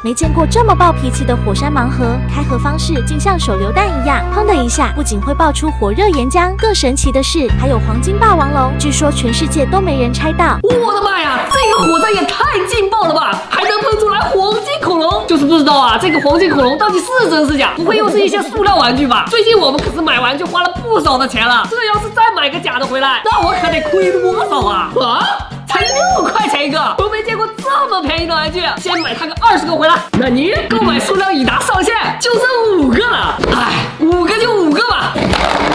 没见过这么暴脾气的火山盲盒，开盒方式竟像手榴弹一样，砰的一下，不仅会爆出火热岩浆，更神奇的是还有黄金霸王龙，据说全世界都没人拆到。我的妈呀，这个火山也太劲爆了吧！还能喷出来黄金恐龙，就是不知道啊，这个黄金恐龙到底是真是假？不会又是一些塑料玩具吧？最近我们可是买玩具花了不少的钱了，这要是再买个假的回来，那我可得亏多少啊？才6块钱一个，我没见过这么便宜的玩具。先买它个20个回来。那你购买数量已达上限，就剩5个了。哎，5个就5个吧。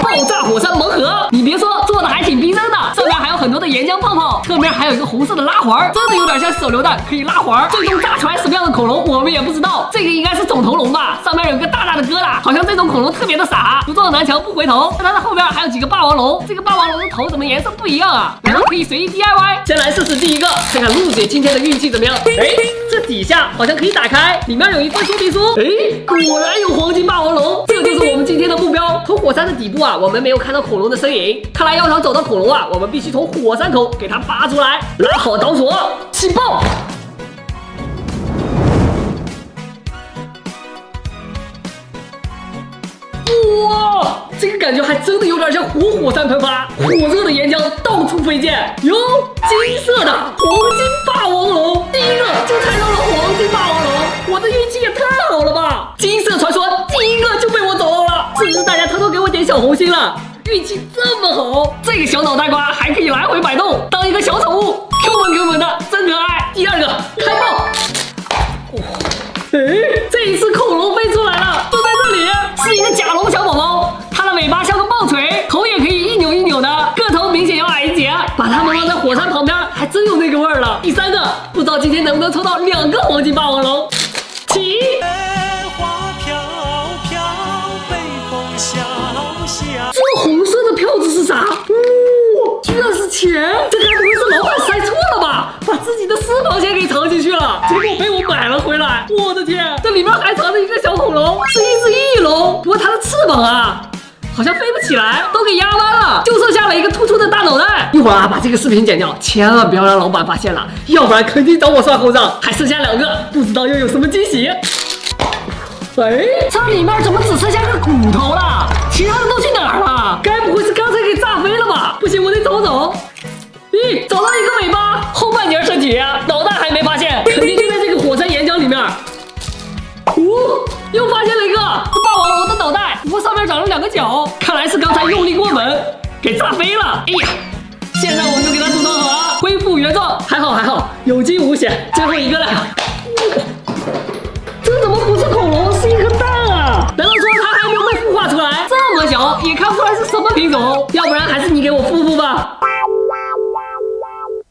爆炸火山盲盒，你别说，做的还挺逼真的，上面还有很多的岩浆泡泡，侧面还有一个红色的拉环，真的有点像手榴弹，可以拉环。最终炸出来什么样的恐龙，我们也不知道。这个应该是肿头龙吧，上面有个大大的疙瘩，好像这种恐龙特别的傻，不撞南墙不回头。它的后边还有几个霸王龙，这个霸王龙的头怎么颜色不一样啊？然后可以随意 DIY。先来试试第一个，看看陆姐今天的运气怎么样。哎，这底下好像可以打开，里面有一份说明书。哎，果然有黄金霸王龙，这就是我们今天的目标。从火山的底部啊，我们没有看到恐龙的身影，看来要想找到恐龙啊，我们必须从火山口给它拔出来。拉好导索，起爆！哇，这个感觉还真的有点像活火山喷发，火热的岩浆到处飞溅。哟，金色的黄金霸王龙，第一个就猜到了黄金霸王龙，我的运气也太好了吧！金色传说第一个就被我找到了，是不是大家偷偷给我点小红心了？运气这么好，这个小脑袋瓜还可以来回摆动，当一个小宠物，Q 萌 Q 萌的，真可爱。第2个开爆！哇，哎，这一次恐龙飞出来了，就在这里，是一个甲龙小宝宝，它的尾巴像个棒槌，头也可以一扭一扭的，个头明显要矮一截。把它们放在火山旁边，还真有那个味儿了。第3个，不知道今天能不能抽到2个黄金霸王龙。起！这红色的票子是啥？哇，居然是钱！这该不会是老板塞错了吧？把自己的私房钱给藏进去了，结果被我买了回来。我的天，这里面还藏着一个小恐龙，是一只翼龙，不过它的翅膀啊，好像飞不起来，都给压弯了，就剩下了一个突出的大脑袋。一会儿啊，把这个视频剪掉，千万不要让老板发现了，要不然肯定找我算后账。还剩下2个，不知道又有什么惊喜。哎，这里面怎么只剩下个骨头了？其他的都去哪儿了？该不会是刚才给炸飞了吧？不行，我得走走。咦，找到一个尾巴，后半截身体，脑袋还没发现，肯定就在这个火山岩浆里面。又发现了一个霸王龙的脑袋，不过上面长了2个角，看来是刚才用力过猛，给炸飞了。哎呀，现在我们就给它组装好了，恢复原状。还好，有惊无险。最后一个了。这怎么不是恐龙，是一颗蛋啊？难道说它还没有被孵化出来？这么小也看不出来是什么品种，要不然还是你给我孵孵吧。